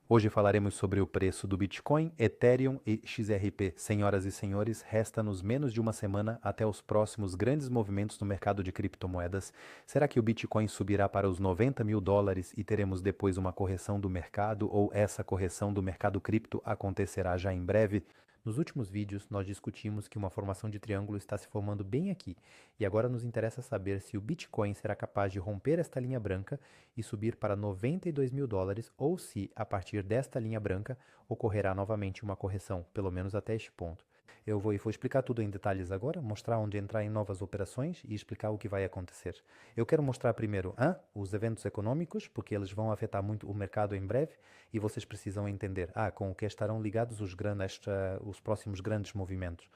Hoje falaremos sobre o preço do Bitcoin, Ethereum e XRP. Senhoras e senhores, resta-nos menos de uma semana até os próximos grandes movimentos no mercado de criptomoedas. Será que o Bitcoin subirá para os 90 mil dólares e teremos depois uma correção do mercado, ou essa correção do mercado cripto acontecerá já em breve? Nos últimos vídeos, nós discutimos que uma formação de triângulo está se formando bem aqui, e agora nos interessa saber se o Bitcoin será capaz de romper esta linha branca e subir para 92 mil dólares, ou se, a partir desta linha branca, ocorrerá novamente uma correção, pelo menos até este ponto. Eu vou explicar tudo em detalhes agora, mostrar onde entrar em novas operações e explicar o que vai acontecer. Eu quero mostrar primeiro os eventos econômicos, porque eles vão afetar muito o mercado em breve e vocês precisam entender com o que estarão ligados os próximos grandes movimentos.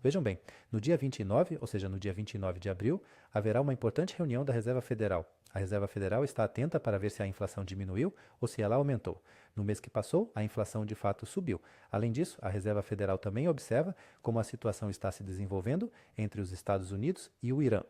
Vejam bem, no dia 29, ou seja, no dia 29 de abril, haverá uma importante reunião da Reserva Federal. A Reserva Federal está atenta para ver se a inflação diminuiu ou se ela aumentou. No mês que passou, a inflação de fato subiu. Além disso, a Reserva Federal também observa como a situação está se desenvolvendo entre os Estados Unidos e o Irã.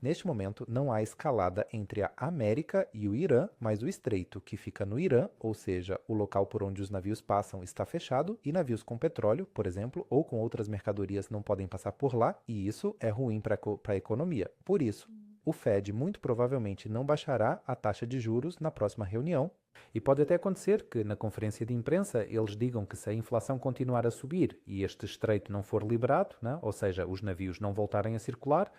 Neste momento, não há escalada entre a América e o Irã, mas o estreito que fica no Irã, ou seja, o local por onde os navios passam, está fechado e navios com petróleo, por exemplo, ou com outras mercadorias não podem passar por lá, e isso é ruim para a economia. Por isso, o Fed muito provavelmente não baixará a taxa de juros na próxima reunião. E pode até acontecer que na conferência de imprensa eles digam que se a inflação continuar a subir e este estreito não for liberado, né, ou seja, os navios não voltarem a circular,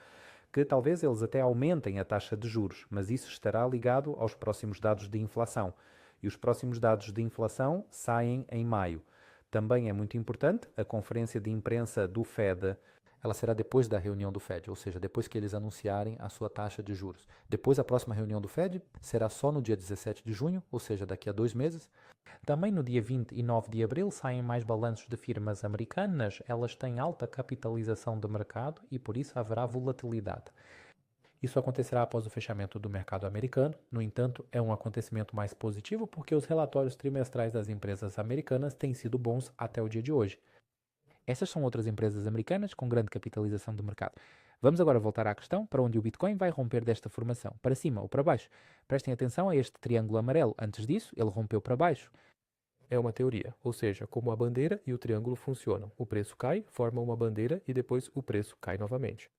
que talvez eles até aumentem a taxa de juros, mas isso estará ligado aos próximos dados de inflação. E os próximos dados de inflação saem em maio. Também é muito importante, a conferência de imprensa do Fed, ela será depois da reunião do Fed, ou seja, depois que eles anunciarem a sua taxa de juros. Depois, a próxima reunião do Fed será só no dia 17 de junho, ou seja, daqui a 2 meses. Também no dia 29 de abril saem mais balanços de firmas americanas. Elas têm alta capitalização de mercado e por isso haverá volatilidade. Isso acontecerá após o fechamento do mercado americano. No entanto, é um acontecimento mais positivo porque os relatórios trimestrais das empresas americanas têm sido bons até o dia de hoje. Essas são outras empresas americanas com grande capitalização de mercado. Vamos agora voltar à questão para onde o Bitcoin vai romper desta formação, para cima ou para baixo. Prestem atenção a este triângulo amarelo. Antes disso, ele rompeu para baixo. É uma teoria, ou seja, como a bandeira e o triângulo funcionam. O preço cai, forma uma bandeira e depois o preço cai novamente.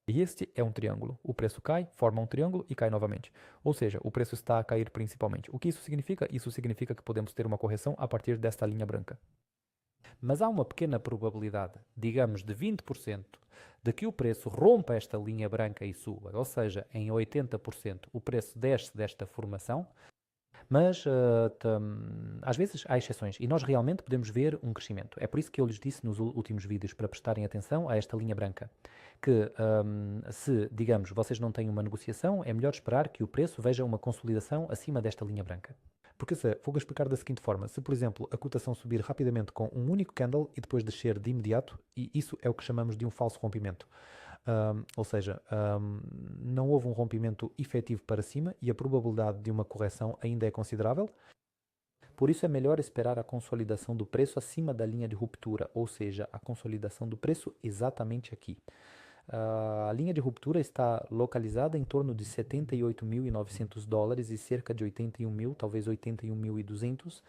E este é um triângulo. O preço cai, forma um triângulo e cai novamente. Ou seja, o preço está a cair principalmente. O que isso significa? Isso significa que podemos ter uma correção a partir desta linha branca. Mas há uma pequena probabilidade, digamos de 20%, de que o preço rompa esta linha branca e suba. Ou seja, em 80% o preço desce desta formação, mas às vezes há exceções e nós realmente podemos ver um crescimento. É por isso que eu lhes disse nos últimos vídeos para prestarem atenção a esta linha branca, que se, digamos, vocês não têm uma negociação, é melhor esperar que o preço veja uma consolidação acima desta linha branca. Porque vou explicar da seguinte forma, se por exemplo a cotação subir rapidamente com um único candle e depois descer de imediato, e isso é o que chamamos de um falso rompimento. Ou seja, não houve um rompimento efetivo para cima e a probabilidade de uma correção ainda é considerável. Por isso é melhor esperar a consolidação do preço acima da linha de ruptura, ou seja, a consolidação do preço exatamente aqui. A linha de ruptura está localizada em torno de 78.900 dólares e cerca de 81 mil, talvez 81.200.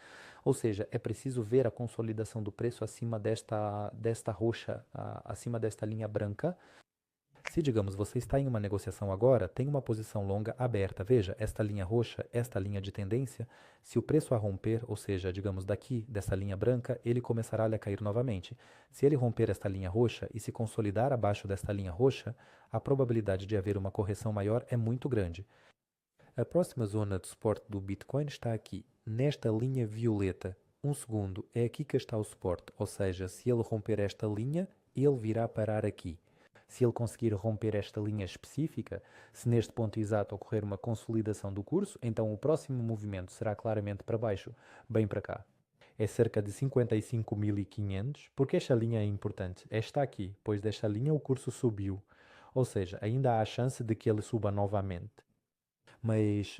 Ou seja, é preciso ver a consolidação do preço acima desta roxa, acima desta linha branca. Se, digamos, você está em uma negociação agora, tem uma posição longa aberta. Veja, esta linha roxa, esta linha de tendência, se o preço a romper, ou seja, digamos daqui, dessa linha branca, ele começará a cair novamente. Se ele romper esta linha roxa e se consolidar abaixo desta linha roxa, a probabilidade de haver uma correção maior é muito grande. A próxima zona de suporte do Bitcoin está aqui, nesta linha violeta. Um segundo, é aqui que está o suporte, ou seja, se ele romper esta linha, ele virá parar aqui. Se ele conseguir romper esta linha específica, se neste ponto exato ocorrer uma consolidação do curso, então o próximo movimento será claramente para baixo, bem para cá. É cerca de 55.500. Porque esta linha é importante? Esta aqui, pois desta linha o curso subiu, ou seja, ainda há a chance de que ele suba novamente. Mas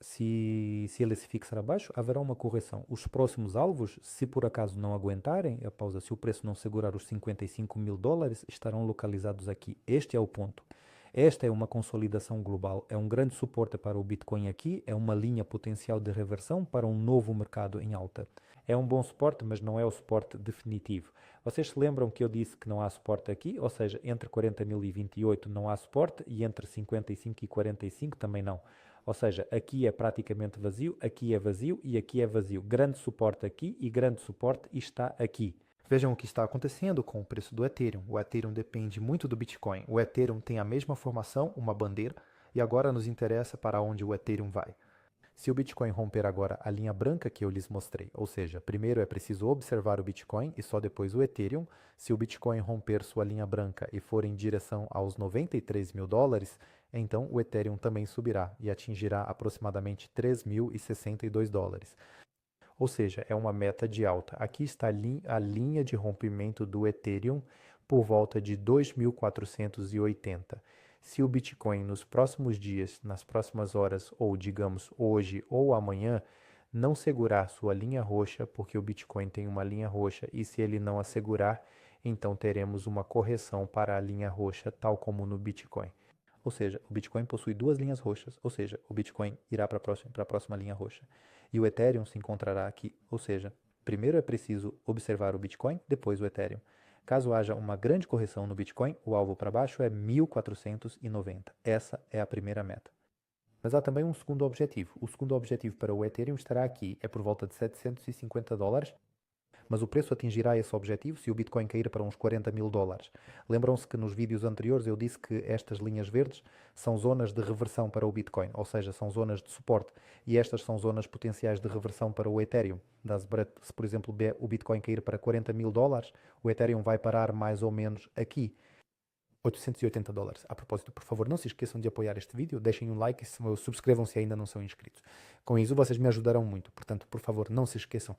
se ele se fixar abaixo, haverá uma correção. Os próximos alvos, se por acaso não aguentarem, a pausa, se o preço não segurar os 55 mil dólares, estarão localizados aqui. Este é o ponto. Esta é uma consolidação global, é um grande suporte para o Bitcoin aqui, é uma linha potencial de reversão para um novo mercado em alta. É um bom suporte, mas não é o suporte definitivo. Vocês se lembram que eu disse que não há suporte aqui, ou seja, entre 40.000 e 28 não há suporte e entre 55 e 45 também não. Ou seja, aqui é praticamente vazio, aqui é vazio e aqui é vazio. Grande suporte aqui e grande suporte está aqui. Vejam o que está acontecendo com o preço do Ethereum. O Ethereum depende muito do Bitcoin. O Ethereum tem a mesma formação, uma bandeira, e agora nos interessa para onde o Ethereum vai. Se o Bitcoin romper agora a linha branca que eu lhes mostrei, ou seja, primeiro é preciso observar o Bitcoin e só depois o Ethereum, se o Bitcoin romper sua linha branca e for em direção aos 93 mil dólares, então o Ethereum também subirá e atingirá aproximadamente 3.062 dólares. Ou seja, é uma meta de alta. Aqui está a linha de rompimento do Ethereum por volta de 2.480. Se o Bitcoin nos próximos dias, nas próximas horas, ou digamos hoje ou amanhã, não segurar sua linha roxa, porque o Bitcoin tem uma linha roxa, e se ele não a segurar, então teremos uma correção para a linha roxa, tal como no Bitcoin. Ou seja, o Bitcoin possui duas linhas roxas, ou seja, o Bitcoin irá para a próxima linha roxa. E o Ethereum se encontrará aqui, ou seja, primeiro é preciso observar o Bitcoin, depois o Ethereum. Caso haja uma grande correção no Bitcoin, o alvo para baixo é 1.490. Essa é a primeira meta. Mas há também um segundo objetivo. O segundo objetivo para o Ethereum estará aqui, é por volta de 750 dólares, mas o preço atingirá esse objetivo se o Bitcoin cair para uns 40 mil dólares. Lembram-se que nos vídeos anteriores eu disse que estas linhas verdes são zonas de reversão para o Bitcoin, ou seja, são zonas de suporte, e estas são zonas potenciais de reversão para o Ethereum. Se, por exemplo, o Bitcoin cair para 40 mil dólares, o Ethereum vai parar mais ou menos aqui. 880 dólares. A propósito, por favor, não se esqueçam de apoiar este vídeo, deixem um like e subscrevam se ainda não são inscritos. Com isso, vocês me ajudarão muito. Portanto, por favor, não se esqueçam.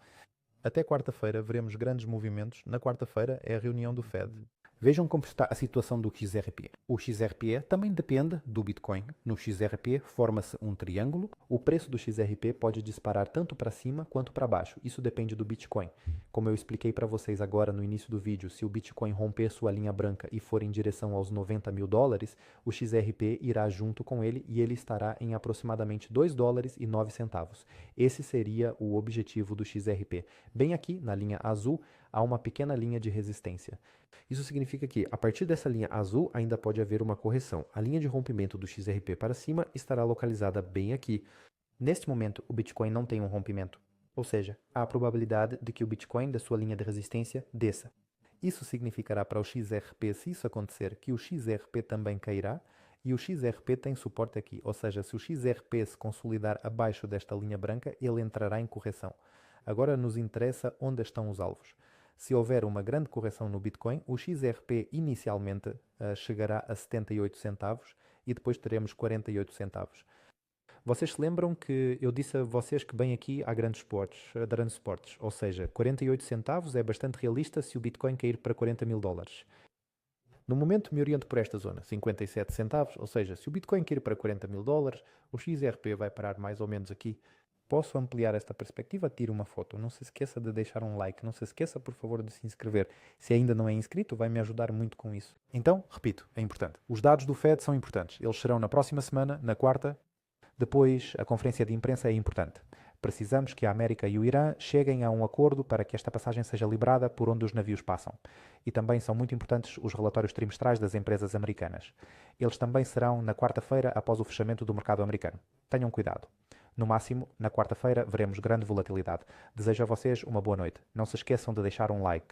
Até quarta-feira veremos grandes movimentos. Na quarta-feira é a reunião do Fed. Vejam como está a situação do XRP. O XRP também depende do Bitcoin. No XRP forma-se um triângulo. O preço do XRP pode disparar tanto para cima quanto para baixo. Isso depende do Bitcoin. Como eu expliquei para vocês agora no início do vídeo, se o Bitcoin romper sua linha branca e for em direção aos 90 mil dólares, o XRP irá junto com ele e ele estará em aproximadamente 2 dólares e 9 centavos. Esse seria o objetivo do XRP. Bem aqui, na linha azul, há uma pequena linha de resistência. Isso significa que, a partir dessa linha azul, ainda pode haver uma correção. A linha de rompimento do XRP para cima estará localizada bem aqui. Neste momento, o Bitcoin não tem um rompimento. Ou seja, há a probabilidade de que o Bitcoin da sua linha de resistência desça. Isso significará para o XRP, se isso acontecer, que o XRP também cairá, e o XRP tem suporte aqui. Ou seja, se o XRP se consolidar abaixo desta linha branca, ele entrará em correção. Agora nos interessa onde estão os alvos. Se houver uma grande correção no Bitcoin, o XRP inicialmente chegará a 78 centavos e depois teremos 48 centavos. Vocês se lembram que eu disse a vocês que bem aqui há grandes suportes, ou seja, 48 centavos é bastante realista se o Bitcoin cair para 40 mil dólares. No momento me oriento por esta zona, 57 centavos, ou seja, se o Bitcoin cair para 40 mil dólares, o XRP vai parar mais ou menos aqui. Posso ampliar esta perspectiva? Tire uma foto. Não se esqueça de deixar um like. Não se esqueça, por favor, de se inscrever. Se ainda não é inscrito, vai me ajudar muito com isso. Então, repito, é importante. Os dados do Fed são importantes. Eles serão na próxima semana, na quarta. Depois, a conferência de imprensa é importante. Precisamos que a América e o Irã cheguem a um acordo para que esta passagem seja liberada por onde os navios passam. E também são muito importantes os relatórios trimestrais das empresas americanas. Eles também serão na quarta-feira após o fechamento do mercado americano. Tenham cuidado. No máximo, na quarta-feira, veremos grande volatilidade. Desejo a vocês uma boa noite. Não se esqueçam de deixar um like.